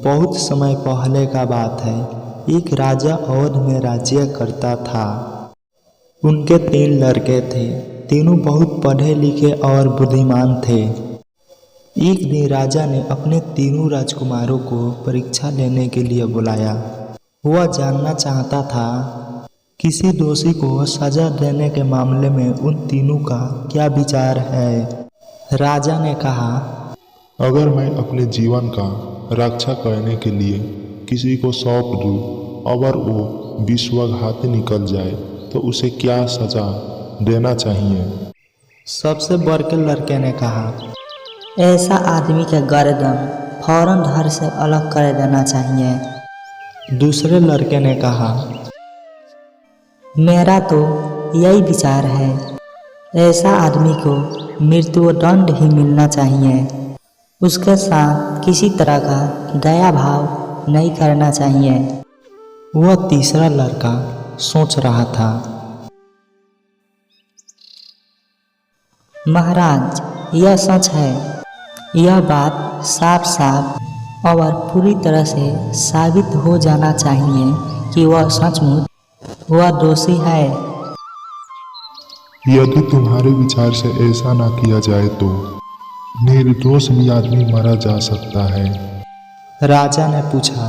बहुत समय पहले का बात है। एक राजा अवध में राज्य करता था। उनके 3 लड़के थे। तीनों बहुत पढ़े लिखे और बुद्धिमान थे। एक दिन राजा ने अपने तीनों राजकुमारों को परीक्षा लेने के लिए बुलाया। वह जानना चाहता था किसी दोषी को सजा देने के मामले में उन तीनों का क्या विचार है। राजा ने कहा, अगर मैं अपने जीवन का रक्षा करने के लिए किसी को सौंप दूं, अगर वो विश्वासघाती निकल जाए तो उसे क्या सजा देना चाहिए? सबसे बड़ के लड़के ने कहा, ऐसा आदमी का गर्दन फौरन धड़ से अलग कर देना चाहिए। दूसरे लड़के ने कहा, मेरा तो यही विचार है। ऐसा आदमी को मृत्युदंड ही मिलना चाहिए। उसके साथ किसी तरह का दया भाव नहीं करना चाहिए। वह तीसरा लड़का सोच रहा था। महाराज, यह सच है। यह बात साफ साफ और पूरी तरह से साबित हो जाना चाहिए कि वह सचमुच वह दोषी है। यदि तुम्हारे विचार से ऐसा ना किया जाए तो निर्दोष भी आदमी मारा जा सकता है। राजा ने पूछा,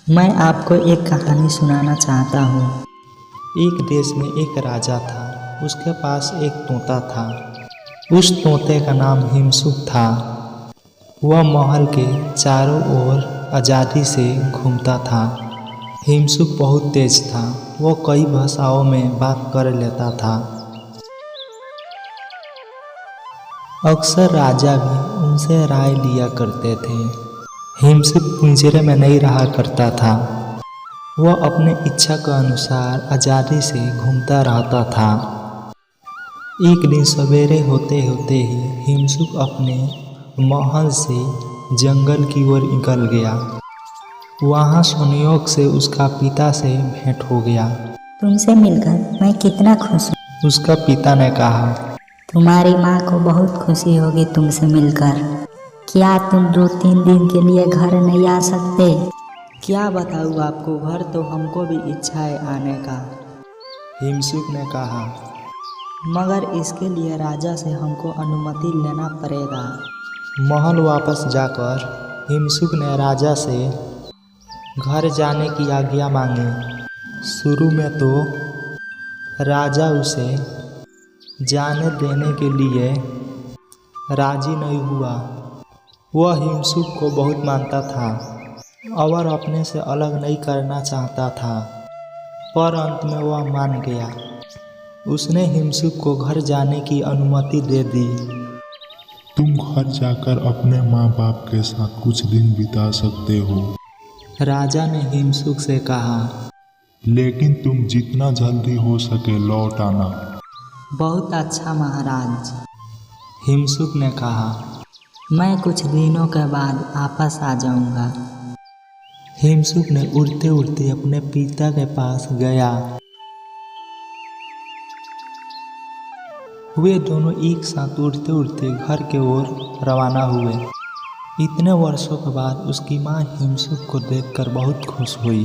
मैं आपको एक कहानी सुनाना चाहता हूँ। एक देश में एक राजा था। उसके पास एक तोता था। उस तोते का नाम हिमसुक था। वह महल के चारों ओर आज़ादी से घूमता था। हिमसुक बहुत तेज था। वह कई भाषाओं में बात कर लेता था। अक्सर राजा भी उनसे राय लिया करते थे। हिमसुक पिंजरे में नहीं रहा करता था। वह अपने इच्छा के अनुसार आज़ादी से घूमता रहता था। एक दिन सवेरे होते होते ही हिमसुक अपने महल से जंगल की ओर निकल गया। वहाँ संयोग से उसका पिता से भेंट हो गया। तुमसे मिलकर मैं कितना खुश हूँ। उसका पिता ने कहा, तुम्हारी माँ को बहुत खुशी होगी तुमसे मिलकर। क्या तुम 2-3 दिन के लिए घर नहीं आ सकते? क्या बताऊँ आपको, घर तो हमको भी इच्छा है आने का। हिमसुक ने कहा, मगर इसके लिए राजा से हमको अनुमति लेना पड़ेगा। महल वापस जाकर हिमसुक ने राजा से घर जाने की आज्ञा मांगी। शुरू में तो राजा उसे जाने देने के लिए राजी नहीं हुआ। वह हिमसुक को बहुत मानता था और अपने से अलग नहीं करना चाहता था, पर अंत में वह मान गया। उसने हिमसुक को घर जाने की अनुमति दे दी। तुम घर जाकर अपने माँ बाप के साथ कुछ दिन बिता सकते हो। राजा ने हिमसुक से कहा, लेकिन तुम जितना जल्दी हो सके लौट आना। बहुत अच्छा महाराज। हिमसुक ने कहा, मैं कुछ दिनों के बाद वापस आ जाऊंगा। हिमसुक ने उड़ते उड़ते अपने पिता के पास गया। वे दोनों एक साथ उड़ते उड़ते घर के ओर रवाना हुए। इतने वर्षों के बाद उसकी माँ हिमसुक को देखकर बहुत खुश हुई।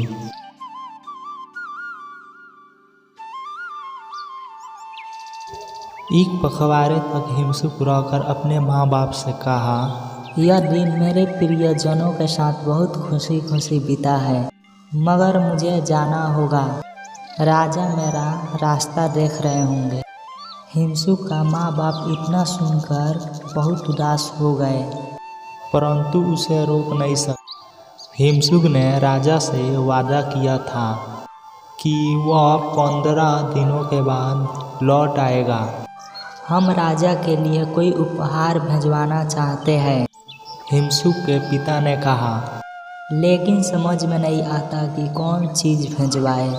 एक पखवाड़े तक हिमसुक रहकर अपने माँ बाप से कहा, यह दिन मेरे प्रियजनों के साथ बहुत खुशी खुशी बीता है, मगर मुझे जाना होगा। राजा मेरा रास्ता देख रहे होंगे। हिमसुक का माँ बाप इतना सुनकर बहुत उदास हो गए, परंतु उसे रोक नहीं सके। हिमसुक ने राजा से वादा किया था कि वह 15 दिनों के बाद लौट आएगा। हम राजा के लिए कोई उपहार भिजवाना चाहते हैं। हिमसुक के पिता ने कहा, लेकिन समझ में नहीं आता कि कौन चीज़ भिजवाए।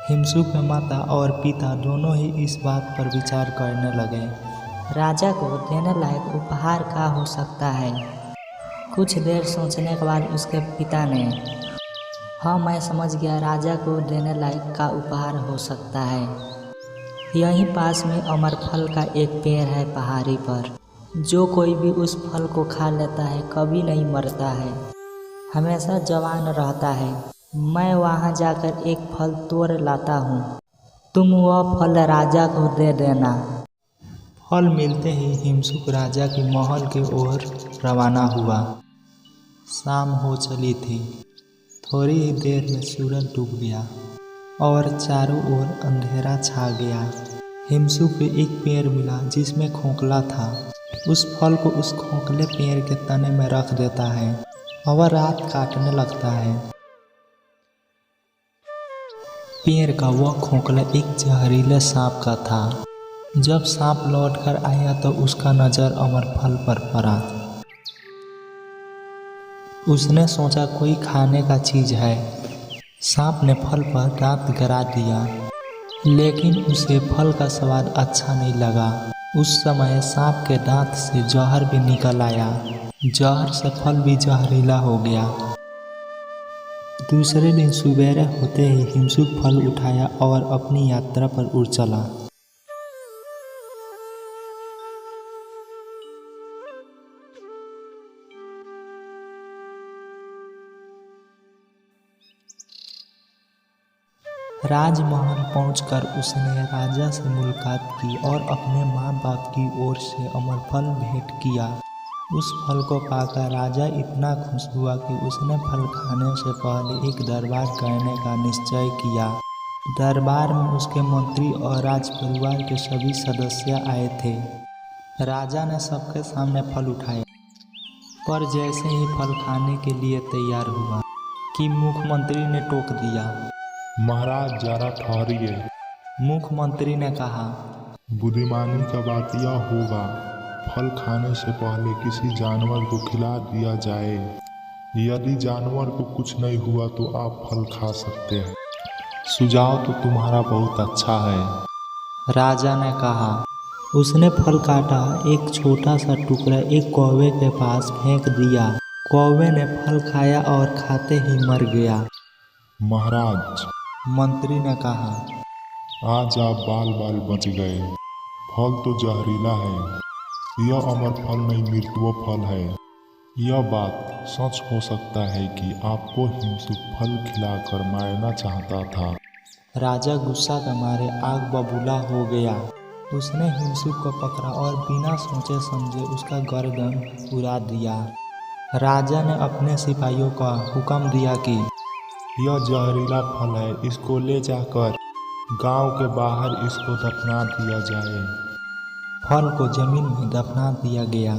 हिमसुक के माता और पिता दोनों ही इस बात पर विचार करने लगे। राजा को देने लायक उपहार क्या हो सकता है? कुछ देर सोचने के बाद उसके पिता ने, हाँ मैं समझ गया, राजा को देने लायक का उपहार हो सकता है। यहीं पास में अमरफल का एक पेड़ है पहाड़ी पर। जो कोई भी उस फल को खा लेता है कभी नहीं मरता है, हमेशा जवान रहता है। मैं वहाँ जाकर एक फल तोड़ लाता हूँ, तुम वह फल राजा को दे देना। फल मिलते ही हिमसुक राजा की महल की ओर रवाना हुआ। शाम हो चली थी। थोड़ी ही देर में सूरज डूब गया और चारों ओर अंधेरा छा गया। हिमसुक को एक पेड़ मिला जिसमें खोखला था। उस फल को उस खोखले पेड़ के तने में रख देता है और रात काटने लगता है। पेड़ का वह खोखला एक जहरीले सांप का था। जब सांप लौटकर आया तो उसका नज़र अमरफल पर पड़ा। उसने सोचा कोई खाने का चीज़ है। सांप ने फल पर दांत गड़ा दिया, लेकिन उसे फल का स्वाद अच्छा नहीं लगा। उस समय सांप के दांत से जहर भी निकल आया। जहर से फल भी जहरीला हो गया। दूसरे दिन सुबेरे होते ही हिमसुक फल उठाया और अपनी यात्रा पर उड़ चला। राजमहल पहुंचकर उसने राजा से मुलाकात की और अपने माँ बाप की ओर से अमरफल भेंट किया। उस फल को पाकर राजा इतना खुश हुआ कि उसने फल खाने से पहले एक दरबार करने का निश्चय किया। दरबार में उसके मंत्री और राजपरिवार के सभी सदस्य आए थे। राजा ने सबके सामने फल उठाए, पर जैसे ही फल खाने के लिए तैयार हुआ कि मुख्यमंत्री ने टोक दिया। महाराज जरा ठहरिए। मुख्यमंत्री ने कहा, बुद्धिमानी का बात यह होगा, फल खाने से पहले किसी जानवर को खिला दिया जाए। यदि जानवर को कुछ नहीं हुआ तो आप फल खा सकते हैं। सुझाव तो तुम्हारा बहुत अच्छा है। राजा ने कहा। उसने फल काटा, एक छोटा सा टुकड़ा एक कौवे के पास फेंक दिया। कौवे ने फल खाया और खाते ही मर गया। महाराज, मंत्री ने कहा, आज आप बाल बाल बच गए। फल तो जहरीला है, यह अमर फल नहीं मृत्यु फल है। यह बात सच हो सकता है कि आपको हिमसुक फल खिलाकर मारना चाहता था। राजा गुस्सा के मारे आग बबूला हो गया। उसने हिमसुक को पकड़ा और बिना सोचे समझे उसका गर्दन उड़ा दिया। राजा ने अपने सिपाहियों का हुक्म दिया कि यह जहरीला फल है, इसको ले जाकर गांव के बाहर इसको दफना दिया जाए। फल को जमीन में दफना दिया गया।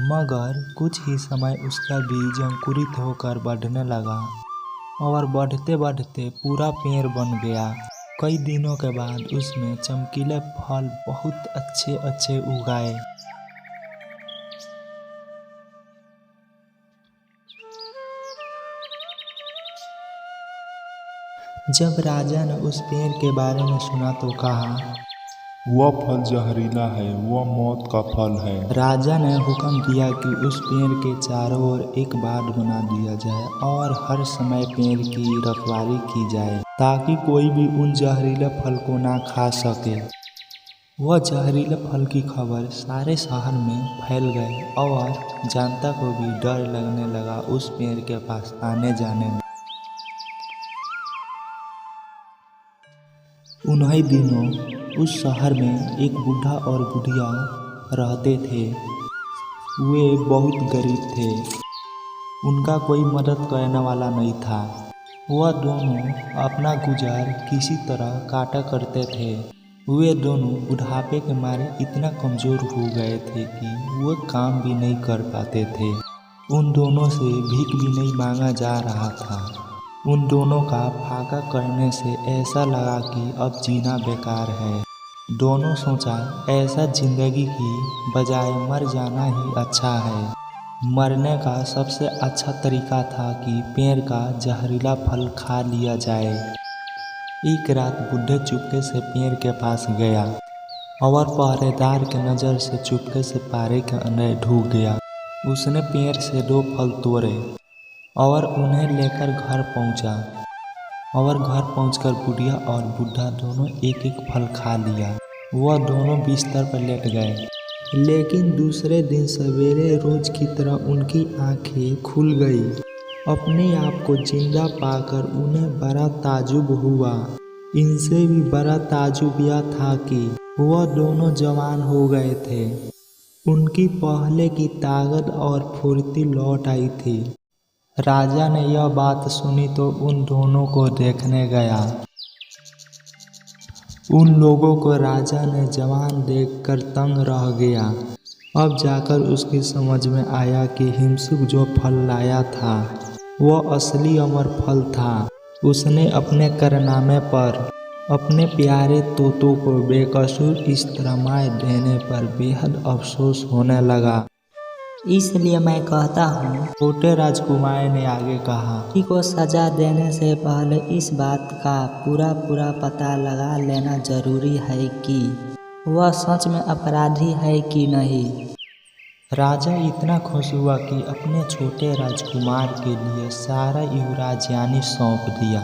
मगर कुछ ही समय उसका बीज अंकुरित होकर बढ़ने लगा और बढ़ते बढ़ते पूरा पेड़ बन गया। कई दिनों के बाद उसमें चमकीले फल बहुत अच्छे अच्छे उगाए। जब राजा ने उस पेड़ के बारे में सुना तो कहा, वह फल जहरीला है, वह मौत का फल है। राजा ने हुक्म दिया कि उस पेड़ के चारों ओर एक बाड़ बना दिया जाए और हर समय पेड़ की रखवाली की जाए ताकि कोई भी उन जहरीले फल को ना खा सके। वह जहरीले फल की खबर सारे शहर में फैल गई और जनता को भी डर लगने लगा उस पेड़ के पास आने जाने में। उन्हीं दिनों उस शहर में एक बूढ़ा और बुढ़िया रहते थे। वे बहुत गरीब थे, उनका कोई मदद करने वाला नहीं था। वह दोनों अपना गुजार किसी तरह काटा करते थे। वे दोनों बुढ़ापे के मारे इतना कमज़ोर हो गए थे कि वो काम भी नहीं कर पाते थे। उन दोनों से भीख भी नहीं मांगा जा रहा था। उन दोनों का फाका करने से ऐसा लगा कि अब जीना बेकार है। दोनों सोचा ऐसा जिंदगी की बजाय मर जाना ही अच्छा है। मरने का सबसे अच्छा तरीका था कि पेड़ का जहरीला फल खा लिया जाए। एक रात बुढ़े चुपके से पेड़ के पास गया और पहरेदार के नज़र से चुपके से पारे के अंदर ढूक गया। उसने पेड़ से 2 फल तोड़े और उन्हें लेकर घर पहुंचा। और घर पहुंचकर बुढ़िया और बूढ़ा दोनों एक एक फल खा लिया। वह दोनों बिस्तर पर लेट गए। लेकिन दूसरे दिन सवेरे रोज की तरह उनकी आंखें खुल गई। अपने आप को जिंदा पाकर उन्हें बड़ा ताजुब हुआ। इनसे भी बड़ा ताजुब यह था कि वह दोनों जवान हो गए थे। उनकी पहले की ताकत और फुर्ती लौट आई थी। राजा ने यह बात सुनी तो उन दोनों को देखने गया। उन लोगों को राजा ने जवान देखकर तंग रह गया। अब जाकर उसकी समझ में आया कि हिमसुक जो फल लाया था वह असली अमर फल था। उसने अपने कारनामे पर अपने प्यारे तोतों को बेकसूर इस तरह मार देने पर बेहद अफसोस होने लगा। इसलिए मैं कहता हूँ छोटे राजकुमार ने आगे कहा, किसी को सजा देने से पहले इस बात का पूरा पता लगा लेना जरूरी है कि वह सच में अपराधी है कि नहीं। राजा इतना खुश हुआ कि अपने छोटे राजकुमार के लिए सारा युवराज यानी सौंप दिया।